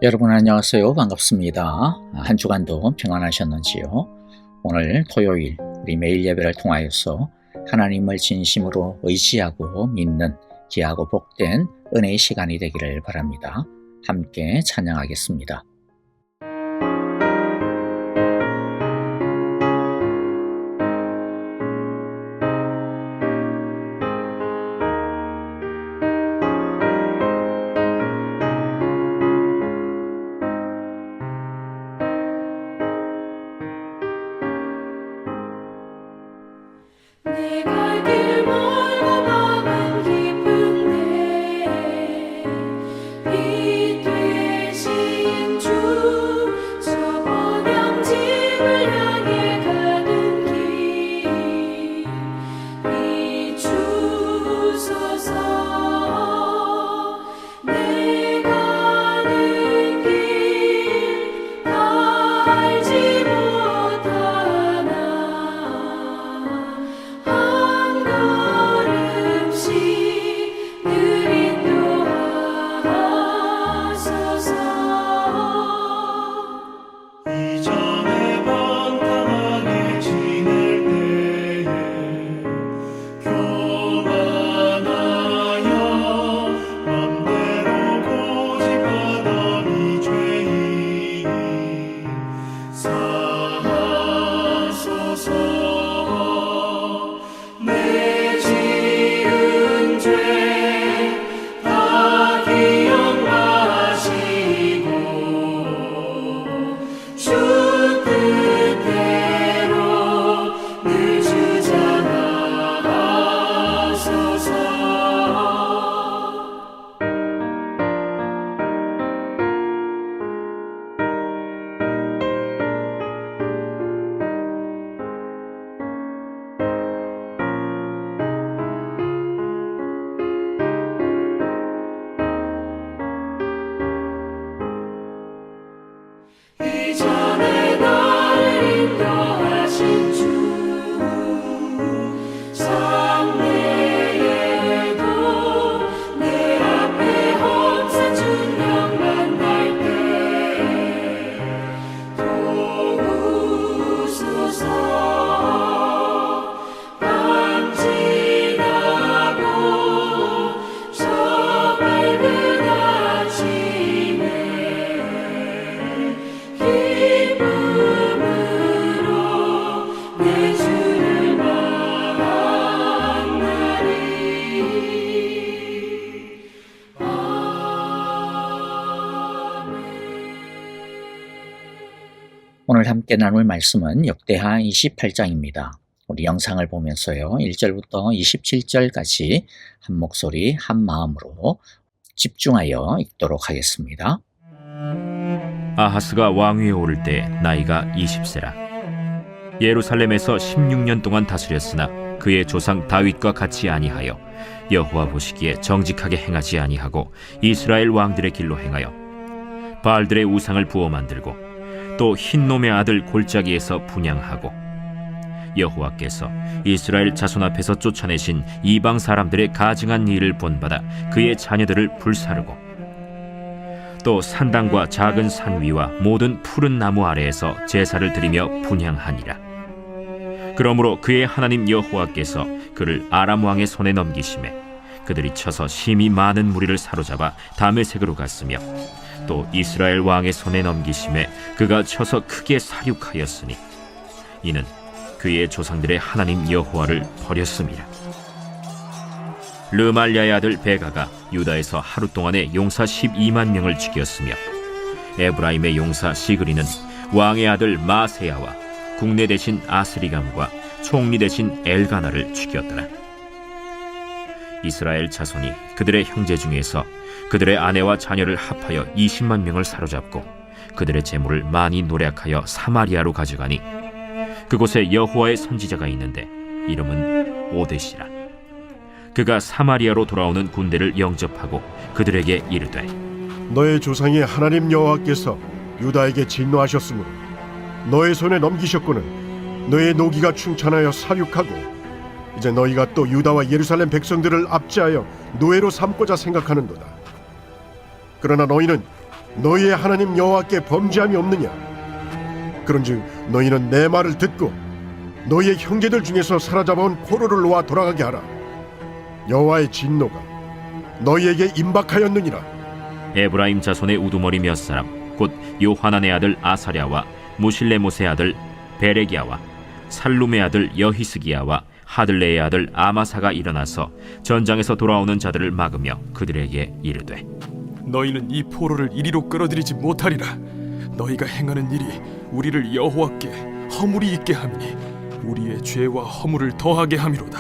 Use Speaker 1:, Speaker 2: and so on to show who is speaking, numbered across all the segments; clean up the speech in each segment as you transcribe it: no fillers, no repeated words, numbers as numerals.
Speaker 1: 여러분 안녕하세요. 반갑습니다. 한 주간도 평안하셨는지요? 오늘 토요일 우리 매일 예배를 통하여서 하나님을 진심으로 의지하고 믿는 귀하고 복된 은혜의 시간이 되기를 바랍니다. 함께 찬양하겠습니다.
Speaker 2: 내 갈 길 멀고 마음 깊은데 빛 되신 주 저 번영집을 향해 가는 길 비추소서. 내 가는 길 다 알지 못하나 한 걸음씩 늘 인도하소서.
Speaker 3: 이전에 번탕하게 지낼 때에 교만하여 맘대로 고집하던 이 죄인이 사하소서. 내 지은 죄 다 기억하시고 주 뜻대로 늘 주장하소서. 이전에 나를 인도하신 주 장래에도 내 앞에 홍산 중령 만날 때 도우소서. 밤 지나고 저 밝은 아침에 기쁨으로 내 주를 만나리. 아멘.
Speaker 1: 오늘 함께 나눌 말씀은 역대하 28장입니다. 우리 영상을 보면서요. 1절부터 27절까지 한 목소리 한 마음으로 집중하여 읽도록 하겠습니다.
Speaker 4: 아하스가 왕위에 오를 때 나이가 20세라. 예루살렘에서 16년 동안 다스렸으나 그의 조상 다윗과 같이 아니하여 여호와 보시기에 정직하게 행하지 아니하고 이스라엘 왕들의 길로 행하여 바알들의 우상을 부어 만들고 또 흰놈의 아들 골짜기에서 분향하고 여호와께서 이스라엘 자손 앞에서 쫓아내신 이방 사람들의 가증한 일을 본받아 그의 자녀들을 불사르고 또 산당과 작은 산 위와 모든 푸른 나무 아래에서 제사를 드리며 분향하니라. 그러므로 그의 하나님 여호와께서 그를 아람 왕의 손에 넘기심에 그들이 쳐서 심히 많은 무리를 사로잡아 다메섹으로 갔으며 또 이스라엘 왕의 손에 넘기심에 그가 쳐서 크게 사륙하였으니 이는 그의 조상들의 하나님 여호와를 버렸음이라. 르말야의 아들 베가가 유다에서 하루 동안에 용사 12만 명을 죽였으며 에브라임의 용사 시그리는 왕의 아들 마세야와 국내 대신 아스리감과 총리 대신 엘가나를 죽였더라. 이스라엘 자손이 그들의 형제 중에서 그들의 아내와 자녀를 합하여 20만 명을 사로잡고 그들의 재물을 많이 노략하여 사마리아로 가져가니 그곳에 여호와의 선지자가 있는데 이름은 오뎃이라. 그가 사마리아로 돌아오는 군대를 영접하고 그들에게 이르되
Speaker 5: 너의 조상의 하나님 여호와께서 유다에게 진노하셨으므로 너의 손에 넘기셨거늘 너의 노기가 충천하여 사륙하고 이제 너희가 또 유다와 예루살렘 백성들을 압제하여 노예로 삼고자 생각하는도다. 그러나 너희는 너희의 하나님 여호와께 범죄함이 없느냐? 그런즉 너희는 내 말을 듣고 너희의 형제들 중에서 사로잡아온 포로를 놓아 돌아가게 하라. 여호와의 진노가 너희에게 임박하였느니라.
Speaker 4: 에브라임 자손의 우두머리 몇 사람 곧 요하난의 아들 아사랴와 무실레못의 아들 베레기야와 살룸의 아들 여히스기야와 하들레의 아들 아마사가 일어나서 전장에서 돌아오는 자들을 막으며 그들에게 이르되
Speaker 6: 너희는 이 포로를 이리로 끌어들이지 못하리라. 너희가 행하는 일이 우리를 여호와께 허물이 있게 함이니 우리의 죄와 허물을 더하게 함이로다.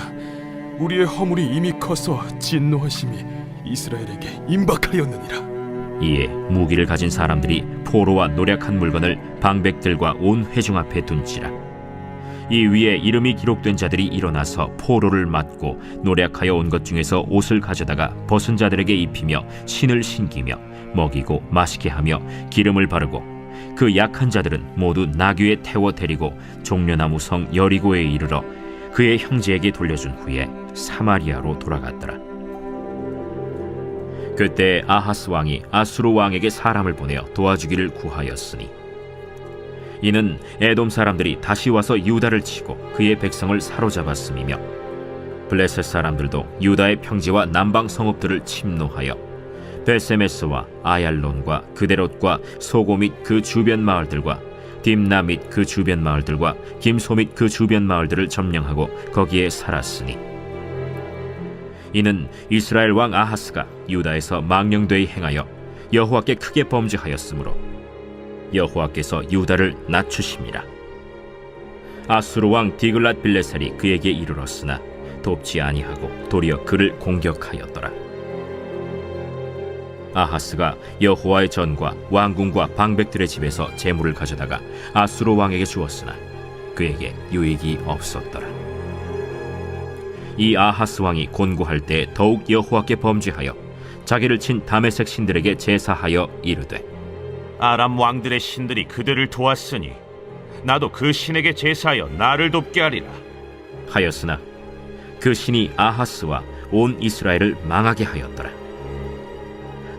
Speaker 6: 우리의 허물이 이미 커서 진노하심이 이스라엘에게 임박하였느니라.
Speaker 4: 이에 무기를 가진 사람들이 포로와 노략한 물건을 방백들과 온 회중 앞에 둔지라. 이 위에 이름이 기록된 자들이 일어나서 포로를 맞고 노략하여 온 것 중에서 옷을 가져다가 벗은 자들에게 입히며 신을 신기며 먹이고 마시게 하며 기름을 바르고 그 약한 자들은 모두 나귀에 태워 데리고 종려나무 성 여리고에 이르러 그의 형제에게 돌려준 후에 사마리아로 돌아갔더라. 그때 아하스 왕이 아수르 왕에게 사람을 보내어 도와주기를 구하였으니 이는 에돔 사람들이 다시 와서 유다를 치고 그의 백성을 사로잡았음이며 블레셋 사람들도 유다의 평지와 남방 성읍들을 침노하여 베세메스와 아얄론과 그데롯과 소고 및 그 주변 마을들과 딥나 및 그 주변 마을들과 김소 및 그 주변 마을들을 점령하고 거기에 살았으니 이는 이스라엘 왕 아하스가 유다에서 망령되이 행하여 여호와께 크게 범죄하였으므로 여호와께서 유다를 낮추심이라. 아수르 왕 디글랏 빌레셀이 그에게 이르렀으나 돕지 아니하고 도리어 그를 공격하였더라. 아하스가 여호와의 전과 왕궁과 방백들의 집에서 재물을 가져다가 아수르 왕에게 주었으나 그에게 유익이 없었더라. 이 아하스 왕이 곤고할 때 더욱 여호와께 범죄하여 자기를 친 다메섹 신들에게 제사하여 이르되
Speaker 7: 아람 왕들의 신들이 그들을 도왔으니 나도 그 신에게 제사하여 나를 돕게 하리라.
Speaker 4: 하였으나 그 신이 아하스와 온 이스라엘을 망하게 하였더라.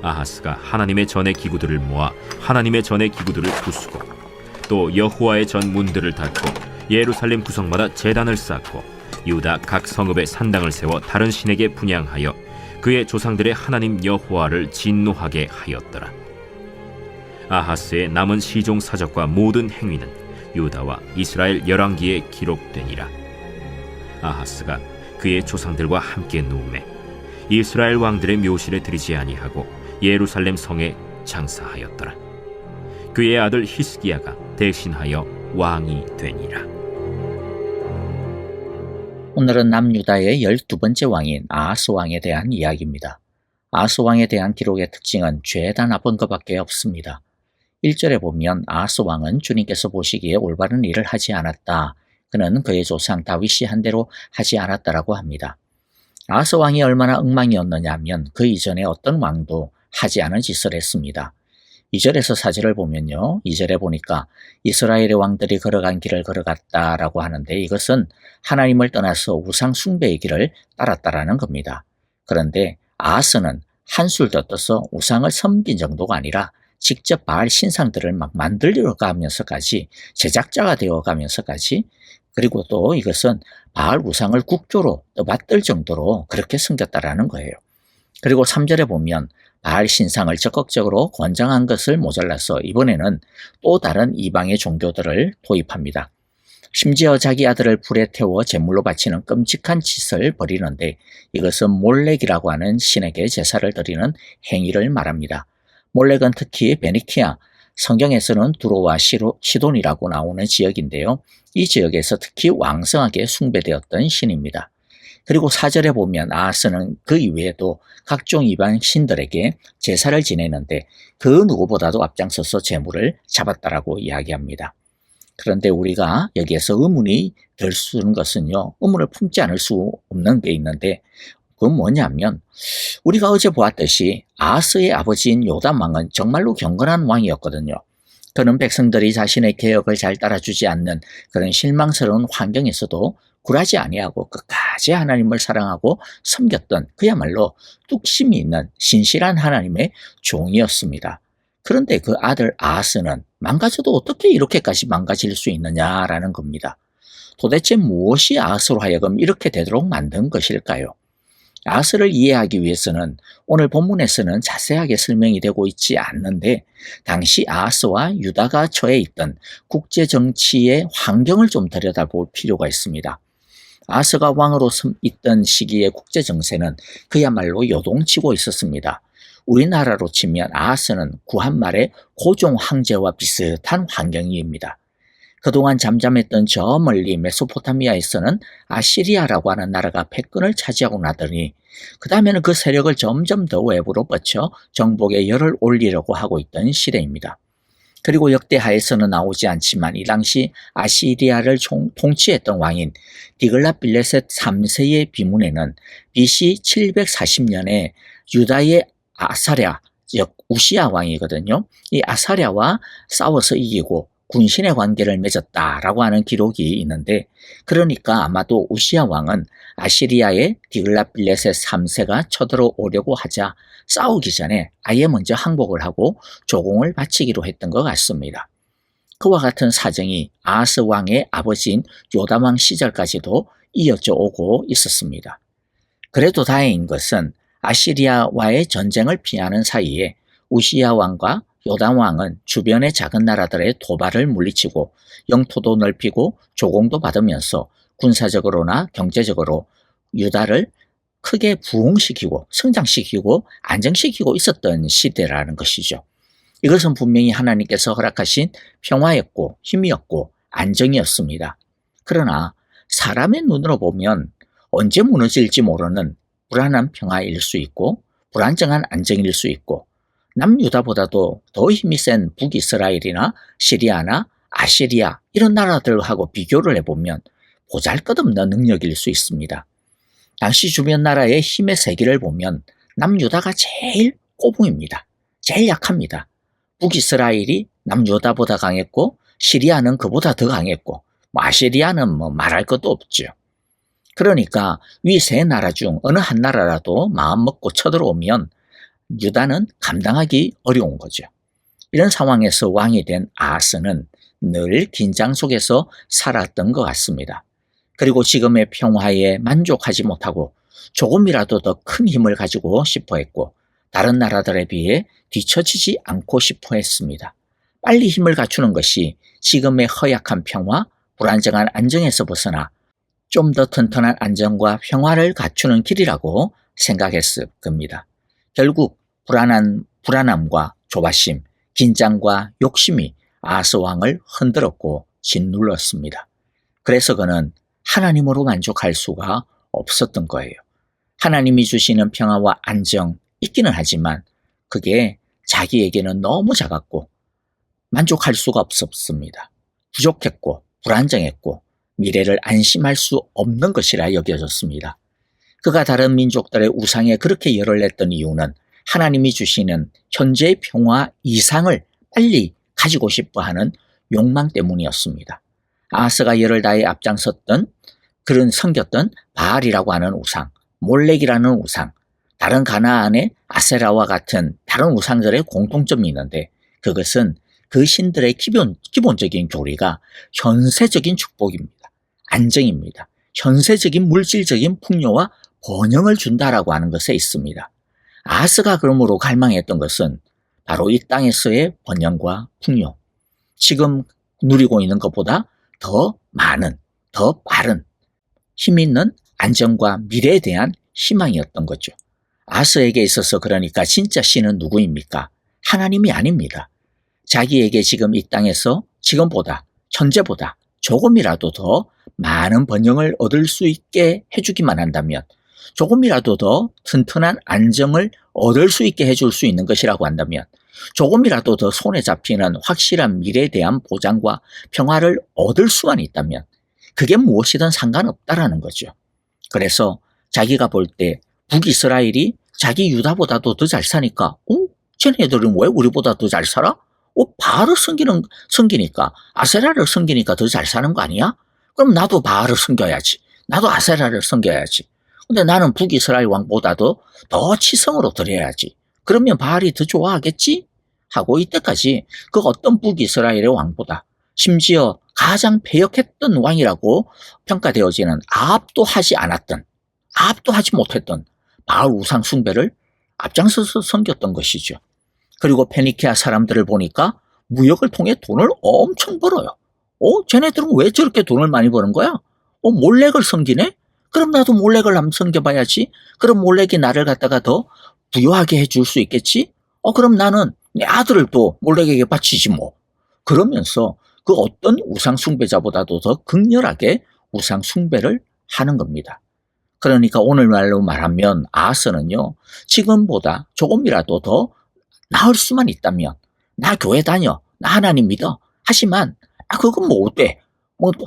Speaker 4: 아하스가 하나님의 전의 기구들을 모아 하나님의 전의 기구들을 부수고 또 여호와의 전 문들을 닫고 예루살렘 구석마다 제단을 쌓고 유다 각 성읍에 산당을 세워 다른 신에게 분향하여 그의 조상들의 하나님 여호와를 진노하게 하였더라. 아하스의 남은 시종 사적과 모든 행위는 유다와 이스라엘 열왕기에 기록되니라. 아하스가 그의 조상들과 함께 누우매 이스라엘 왕들의 묘실에 들이지 아니하고 예루살렘 성에 장사하였더라. 그의 아들 히스기야가 대신하여 왕이 되니라.
Speaker 1: 오늘은 남유다의 12번째 왕인 아하스 왕에 대한 이야기입니다. 아하스 왕에 대한 기록의 특징은 죄다 나쁜 것밖에 없습니다. 1절에 보면 아하스 왕은 주님께서 보시기에 올바른 일을 하지 않았다. 그는 그의 조상 다윗이 한 대로 하지 않았다라고 합니다. 아하스 왕이 얼마나 엉망이었느냐 하면 그 이전에 어떤 왕도 하지 않은 짓을 했습니다. 2절에서 4절을 보면요. 2절에 보니까 이스라엘의 왕들이 걸어간 길을 걸어갔다라고 하는데 이것은 하나님을 떠나서 우상 숭배의 길을 따랐다라는 겁니다. 그런데 아하스는 한술도 떠서 우상을 섬긴 정도가 아니라 직접 바알 신상들을 막 만들려 가면서까지 제작자가 되어 가면서까지 그리고 또 이것은 바알 우상을 국조로 떠받들 정도로 그렇게 섬겼다라는 거예요. 그리고 3절에 보면 바알 신상을 적극적으로 권장한 것을 모자라서 이번에는 또 다른 이방의 종교들을 도입합니다. 심지어 자기 아들을 불에 태워 제물로 바치는 끔찍한 짓을 벌이는데 이것은 몰렉이라고 하는 신에게 제사를 드리는 행위를 말합니다. 몰렉은 특히 베니키아, 성경에서는 두로와 시돈이라고 나오는 지역인데요. 이 지역에서 특히 왕성하게 숭배되었던 신입니다. 그리고 4절에 보면 아하스는 그 이외에도 각종 이방 신들에게 제사를 지내는데 그 누구보다도 앞장서서 제물을 잡았다라고 이야기합니다. 그런데 우리가 여기에서 의문이 될 수 있는 것은요. 의문을 품지 않을 수 없는 게 있는데 그건 뭐냐면 우리가 어제 보았듯이 아하스의 아버지인 요담 왕은 정말로 경건한 왕이었거든요. 그는 백성들이 자신의 개혁을 잘 따라주지 않는 그런 실망스러운 환경에서도 굴하지 아니하고 끝까지 하나님을 사랑하고 섬겼던 그야말로 뚝심이 있는 신실한 하나님의 종이었습니다. 그런데 그 아들 아하스는 망가져도 어떻게 이렇게까지 망가질 수 있느냐라는 겁니다. 도대체 무엇이 아하스로 하여금 이렇게 되도록 만든 것일까요? 아하스를 이해하기 위해서는 오늘 본문에서는 자세하게 설명이 되고 있지 않는데 당시 아하스와 유다가 처해 있던 국제정치의 환경을 좀 들여다볼 필요가 있습니다. 아하스가 왕으로 있던 시기의 국제정세는 그야말로 요동치고 있었습니다. 우리나라로 치면 아하스는 구한말의 고종 황제와 비슷한 환경입니다. 그동안 잠잠했던 저 멀리 메소포타미아에서는 아시리아라고 하는 나라가 패권을 차지하고 나더니 그 다음에는 그 세력을 점점 더 외부로 뻗쳐 정복에 열을 올리려고 하고 있던 시대입니다. 그리고 역대하에서는 나오지 않지만 이 당시 아시리아를 통치했던 왕인 디글랏빌레셋 3세의 비문에는 BC 740년에 유다의 아사랴, 즉 우시야 왕이거든요. 이 아사랴와 싸워서 이기고 군신의 관계를 맺었다라고 하는 기록이 있는데 그러니까 아마도 우시야 왕은 아시리아의 디글랏빌레셋 3세가 쳐들어오려고 하자 싸우기 전에 아예 먼저 항복을 하고 조공을 바치기로 했던 것 같습니다. 그와 같은 사정이 아하스 왕의 아버지인 요담 왕 시절까지도 이어져 오고 있었습니다. 그래도 다행인 것은 아시리아와의 전쟁을 피하는 사이에 우시야 왕과 요담 왕은 주변의 작은 나라들의 도발을 물리치고 영토도 넓히고 조공도 받으면서 군사적으로나 경제적으로 유다를 크게 부흥시키고 성장시키고 안정시키고 있었던 시대라는 것이죠. 이것은 분명히 하나님께서 허락하신 평화였고 힘이었고 안정이었습니다. 그러나 사람의 눈으로 보면 언제 무너질지 모르는 불안한 평화일 수 있고 불안정한 안정일 수 있고 남유다보다도 더 힘이 센 북이스라엘이나 시리아나 아시리아 이런 나라들하고 비교를 해보면 보잘것없는 능력일 수 있습니다. 당시 주변 나라의 힘의 세기를 보면 남유다가 제일 꼬붕입니다. 제일 약합니다. 북이스라엘이 남유다보다 강했고 시리아는 그보다 더 강했고 아시리아는 말할 것도 없죠. 그러니까 위 세 나라 중 어느 한 나라라도 마음먹고 쳐들어오면 유다는 감당하기 어려운 거죠. 이런 상황에서 왕이 된 아하스는 늘 긴장 속에서 살았던 것 같습니다. 그리고 지금의 평화에 만족하지 못하고 조금이라도 더 큰 힘을 가지고 싶어 했고 다른 나라들에 비해 뒤처지지 않고 싶어 했습니다. 빨리 힘을 갖추는 것이 지금의 허약한 평화, 불안정한 안정에서 벗어나 좀 더 튼튼한 안정과 평화를 갖추는 길이라고 생각했을 겁니다. 결국 불안함과 조바심, 긴장과 욕심이 아하스 왕을 흔들었고 짓눌렀습니다. 그래서 그는 하나님으로 만족할 수가 없었던 거예요. 하나님이 주시는 평화와 안정 있기는 하지만 그게 자기에게는 너무 작았고 만족할 수가 없었습니다. 부족했고 불안정했고 미래를 안심할 수 없는 것이라 여겨졌습니다. 그가 다른 민족들의 우상에 그렇게 열을 냈던 이유는 하나님이 주시는 현재의 평화 이상을 빨리 가지고 싶어하는 욕망 때문이었습니다. 아하스가 열을 다해 앞장섰던 그런 섬겼던 바알이라고 하는 우상, 몰렉이라는 우상, 다른 가나안의 아세라와 같은 다른 우상들의 공통점이 있는데 그것은 그 신들의 기본적인 교리가 현세적인 축복입니다. 안정입니다. 현세적인 물질적인 풍요와 번영을 준다라고 하는 것에 있습니다. 아하스가 그러므로 갈망했던 것은 바로 이 땅에서의 번영과 풍요, 지금 누리고 있는 것보다 더 많은, 더 빠른 힘 있는 안정과 미래에 대한 희망이었던 거죠. 아하스에게 있어서 그러니까 진짜 신은 누구입니까? 하나님이 아닙니다. 자기에게 지금 이 땅에서 지금보다 현재보다 조금이라도 더 많은 번영을 얻을 수 있게 해주기만 한다면 조금이라도 더 튼튼한 안정을 얻을 수 있게 해줄 수 있는 것이라고 한다면 조금이라도 더 손에 잡히는 확실한 미래에 대한 보장과 평화를 얻을 수만 있다면 그게 무엇이든 상관없다라는 거죠. 그래서 자기가 볼 때 북이스라엘이 자기 유다보다도 더 잘 사니까 쟤네들은 왜 우리보다 더 잘 살아? 바알을 섬기니까 아세라를 섬기니까 더 잘 사는 거 아니야? 그럼 나도 바알을 섬겨야지. 나도 아세라를 섬겨야지. 근데 나는 북이스라엘 왕보다도 더 치성으로 드려야지. 그러면 바알이 더 좋아하겠지? 하고 이때까지 그 어떤 북이스라엘의 왕보다 심지어 가장 패역했던 왕이라고 평가되어지는 아합도 하지 못했던 바알 우상 숭배를 앞장서서 섬겼던 것이죠. 그리고 페니키아 사람들을 보니까 무역을 통해 돈을 엄청 벌어요. 쟤네들은 왜 저렇게 돈을 많이 버는 거야? 몰렉을 섬기네? 그럼 나도 몰렉을 한번 섬겨봐야지. 그럼 몰렉이 나를 갖다가 더 부유하게 해줄 수 있겠지? 그럼 나는 내 아들을 또 몰렉에게 바치지 뭐. 그러면서 그 어떤 우상 숭배자보다도 더 극렬하게 우상 숭배를 하는 겁니다. 그러니까 오늘날로 말하면 아하스는요, 지금보다 조금이라도 더 나을 수만 있다면 나 교회 다녀, 나 하나님 믿어. 하지만 그건 뭐 어때?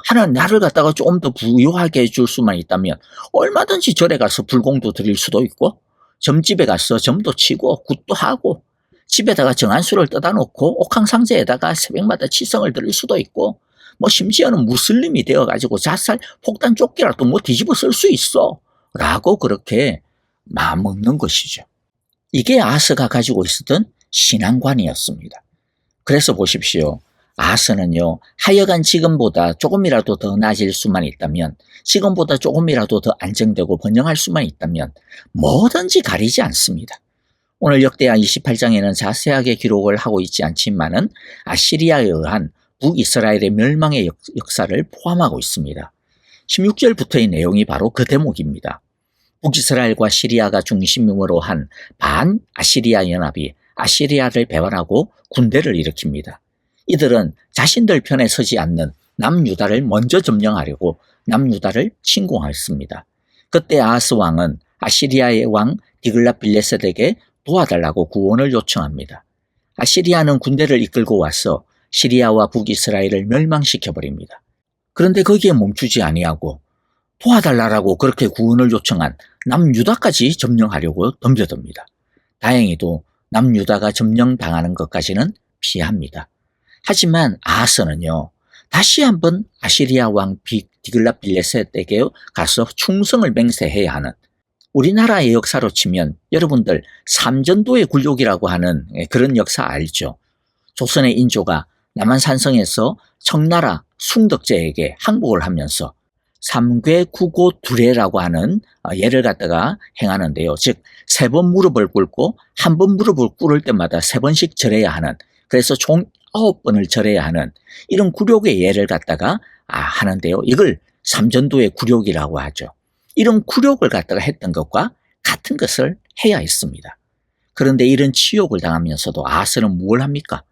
Speaker 1: 하나님 나를 갖다가 조금 더 부유하게 해줄 수만 있다면 얼마든지 절에 가서 불공도 드릴 수도 있고, 점집에 가서 점도 치고 굿도 하고, 집에다가 정한수를 떠다 놓고 옥황상제에다가 새벽마다 치성을 드릴 수도 있고, 심지어는 무슬림이 되어가지고 자살 폭탄 조끼라도 뒤집어 쓸 수 있어 라고 그렇게 마음먹는 것이죠. 이게 아하스가 가지고 있었던 신앙관이었습니다. 그래서 보십시오. 아하스는요, 하여간 지금보다 조금이라도 더 나아질 수만 있다면, 지금보다 조금이라도 더 안정되고 번영할 수만 있다면 뭐든지 가리지 않습니다. 오늘 역대하 28장에는 자세하게 기록을 하고 있지 않지만은 아시리아에 의한 북이스라엘의 멸망의 역사를 포함하고 있습니다. 16절부터의 내용이 바로 그 대목입니다. 북이스라엘과 시리아가 중심으로 한 반아시리아 연합이 아시리아를 배반하고 군대를 일으킵니다. 이들은 자신들 편에 서지 않는 남유다를 먼저 점령하려고 남유다를 침공했습니다. 그때 아하스 왕은 아시리아의 왕 디글랏빌레셋에게 도와달라고 구원을 요청합니다. 아시리아는 군대를 이끌고 와서 시리아와 북이스라엘을 멸망시켜버립니다. 그런데 거기에 멈추지 아니하고 도와달라고 그렇게 구원을 요청한 남유다까지 점령하려고 덤벼듭니다. 다행히도 남유다가 점령당하는 것까지는 피합니다. 하지만 아하스는요, 다시 한번 아시리아 왕 디글랏빌레셋에게 가서 충성을 맹세해야 하는, 우리나라의 역사로 치면 여러분들 삼전도의 굴욕이라고 하는 그런 역사 알죠? 조선의 인조가 남한산성에서 청나라 숭덕제에게 항복을 하면서 삼괴구고두례라고 하는 예를 갖다가 행하는데요. 즉 3번 무릎을 꿇고 한 번 무릎을 꿇을 때마다 3번씩 절해야 하는, 그래서 총 9번을 절해야 하는 이런 굴욕의 예를 갖다가 하는데요. 이걸 삼전도의 굴욕이라고 하죠. 이런 굴욕을 갖다가 했던 것과 같은 것을 해야 했습니다. 그런데 이런 치욕을 당하면서도 아하스는 뭘 합니까?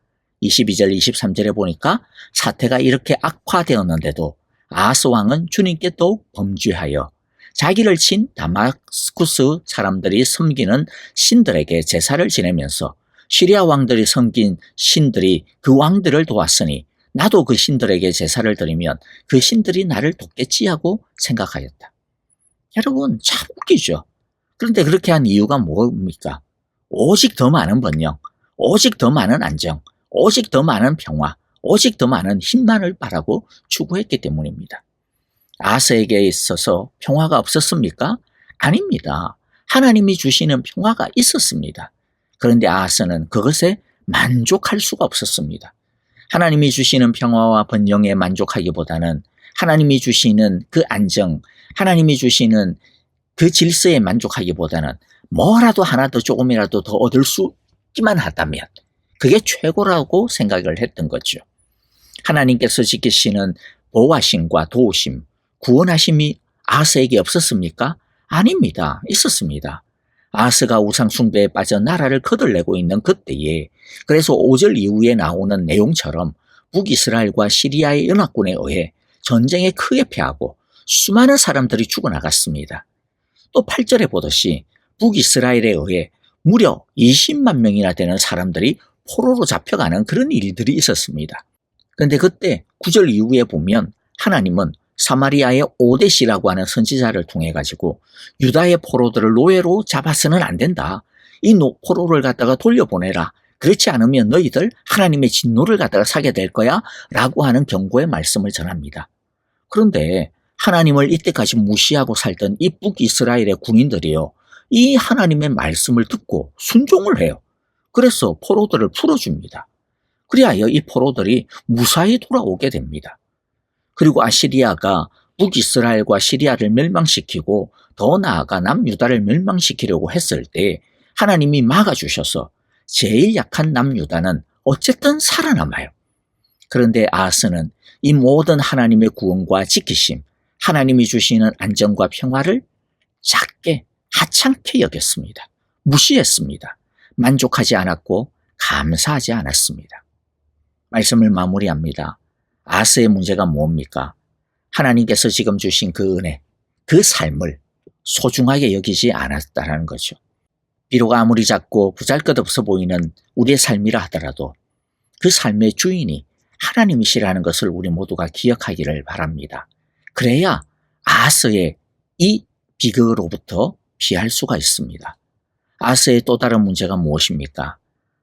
Speaker 1: 22절 23절에 보니까 사태가 이렇게 악화되었는데도 아하스 왕은 주님께 더욱 범죄하여 자기를 친 다마스쿠스 사람들이 섬기는 신들에게 제사를 지내면서 시리아 왕들이 섬긴 신들이 그 왕들을 도왔으니 나도 그 신들에게 제사를 드리면 그 신들이 나를 돕겠지 하고 생각하였다. 여러분 참 웃기죠. 그런데 그렇게 한 이유가 뭡니까? 오직 더 많은 번영, 오직 더 많은 안정, 오직 더 많은 평화, 오직 더 많은 힘만을 바라고 추구했기 때문입니다. 아하스에게 있어서 평화가 없었습니까? 아닙니다. 하나님이 주시는 평화가 있었습니다. 그런데 아하스는 그것에 만족할 수가 없었습니다. 하나님이 주시는 평화와 번영에 만족하기보다는 하나님이 주시는 그 안정, 하나님이 주시는 그 질서에 만족하기보다는 뭐라도 하나 더 조금이라도 더 얻을 수 있기만 하다면 그게 최고라고 생각을 했던 거죠. 하나님께서 지키시는 보호하심과 도우심, 구원하심이 아하스에게 없었습니까? 아닙니다. 있었습니다. 아하스가 우상 숭배에 빠져 나라를 거들내고 있는 그때에, 그래서 5절 이후에 나오는 내용처럼 북이스라엘과 시리아의 연합군에 의해 전쟁에 크게 패하고 수많은 사람들이 죽어나갔습니다. 또 8절에 보듯이 북이스라엘에 의해 무려 20만 명이나 되는 사람들이 포로로 잡혀가는 그런 일들이 있었습니다. 그런데 그때 9절 이후에 보면 하나님은 사마리아의 오데시라고 하는 선지자를 통해 가지고 유다의 포로들을 노예로 잡아서는 안 된다. 이 포로를 갖다가 돌려보내라. 그렇지 않으면 너희들 하나님의 진노를 갖다가 사게 될 거야 라고 하는 경고의 말씀을 전합니다. 그런데 하나님을 이때까지 무시하고 살던 이 북이스라엘의 군인들이요, 이 하나님의 말씀을 듣고 순종을 해요. 그래서 포로들을 풀어줍니다. 그리하여 이 포로들이 무사히 돌아오게 됩니다. 그리고 아시리아가 북이스라엘과 시리아를 멸망시키고 더 나아가 남유다를 멸망시키려고 했을 때 하나님이 막아주셔서 제일 약한 남유다는 어쨌든 살아남아요. 그런데 아하스는 이 모든 하나님의 구원과 지키심, 하나님이 주시는 안정과 평화를 작게 하찮게 여겼습니다. 무시했습니다. 만족하지 않았고 감사하지 않았습니다. 말씀을 마무리합니다. 아하스의 문제가 뭡니까? 하나님께서 지금 주신 그 은혜, 그 삶을 소중하게 여기지 않았다는 거죠. 비록 아무리 작고 보잘것없어 보이는 우리의 삶이라 하더라도 그 삶의 주인이 하나님이시라는 것을 우리 모두가 기억하기를 바랍니다. 그래야 아하스의 이 비극으로부터 피할 수가 있습니다. 아하스의 또 다른 문제가 무엇입니까?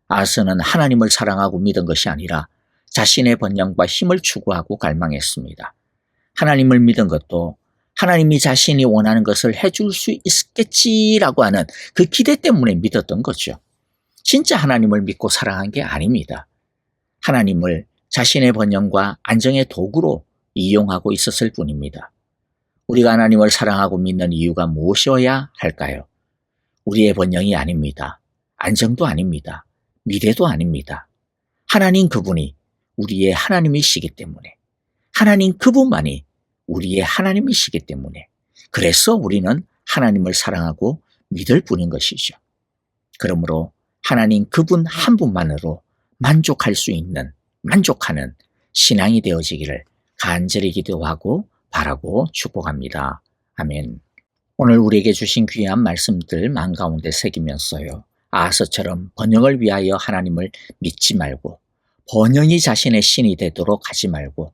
Speaker 1: 아하스는 하나님을 사랑하고 믿은 것이 아니라 자신의 번영과 힘을 추구하고 갈망했습니다. 하나님을 믿은 것도 하나님이 자신이 원하는 것을 해줄 수 있겠지라고 하는 그 기대 때문에 믿었던 거죠. 진짜 하나님을 믿고 사랑한 게 아닙니다. 하나님을 자신의 번영과 안정의 도구로 이용하고 있었을 뿐입니다. 우리가 하나님을 사랑하고 믿는 이유가 무엇이어야 할까요? 우리의 번영이 아닙니다. 안정도 아닙니다. 미래도 아닙니다. 하나님 그분이 우리의 하나님이시기 때문에, 하나님 그분만이 우리의 하나님이시기 때문에, 그래서 우리는 하나님을 사랑하고 믿을 뿐인 것이죠. 그러므로 하나님 그분 한 분만으로 만족할 수 있는, 만족하는 신앙이 되어지기를 간절히 기도하고 바라고 축복합니다. 아멘. 오늘 우리에게 주신 귀한 말씀들 마음 가운데 새기면서요, 아하스처럼 번영을 위하여 하나님을 믿지 말고 번영이 자신의 신이 되도록 하지 말고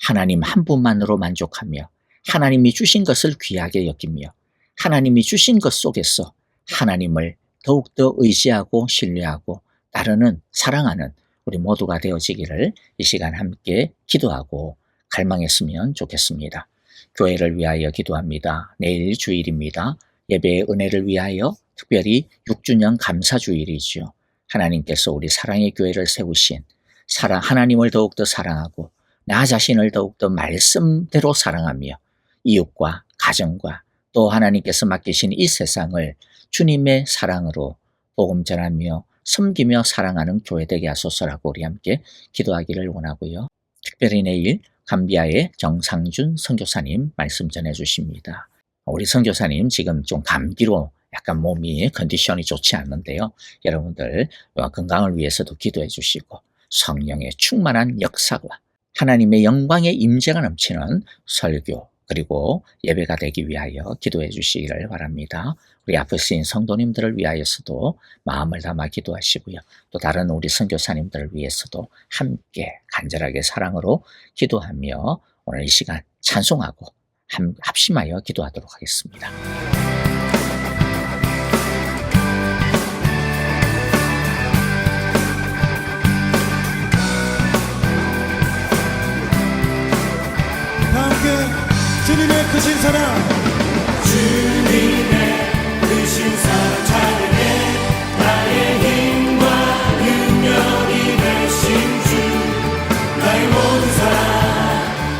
Speaker 1: 하나님 한 분만으로 만족하며 하나님이 주신 것을 귀하게 여기며 하나님이 주신 것 속에서 하나님을 더욱더 의지하고 신뢰하고 따르는, 사랑하는 우리 모두가 되어지기를 이 시간 함께 기도하고 갈망했으면 좋겠습니다. 교회를 위하여 기도합니다. 내일 주일입니다. 예배의 은혜를 위하여 특별히 6주년 감사주일이죠. 하나님께서 우리 사랑의 교회를 세우신 하나님을 더욱더 사랑하고 나 자신을 더욱더 말씀대로 사랑하며 이웃과 가정과 또 하나님께서 맡기신 이 세상을 주님의 사랑으로 복음 전하며 섬기며 사랑하는 교회 되게 하소서라고 우리 함께 기도하기를 원하고요. 특별히 내일 감비아의 정상준 선교사님 말씀 전해주십니다. 우리 선교사님 지금 좀 감기로 약간 몸이 컨디션이 좋지 않는데요. 여러분들 건강을 위해서도 기도해 주시고 성령의 충만한 역사와 하나님의 영광의 임재가 넘치는 설교 그리고 예배가 되기 위하여 기도해 주시기를 바랍니다. 우리 아프신 성도님들을 위하여서도 마음을 담아 기도하시고요. 또 다른 우리 선교사님들을 위해서도 함께 간절하게 사랑으로 기도하며 오늘 이 시간 찬송하고 합심하여 기도하도록 하겠습니다.
Speaker 8: 주님의 크신 사랑, 주님의 크신 사랑 찬양해. 나의 힘과 능력이 되신 주, 나의 모든 사랑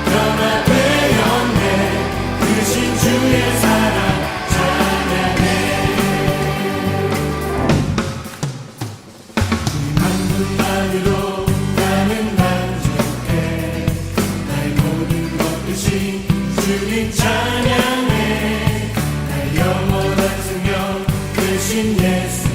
Speaker 8: 변화되었네. 크신 주의 사랑 찬양해. 주님 한 분만으로 나는 만족해. 나의 모든 것 되신 주님 찬양해. 날 영원한 생명 되신 예수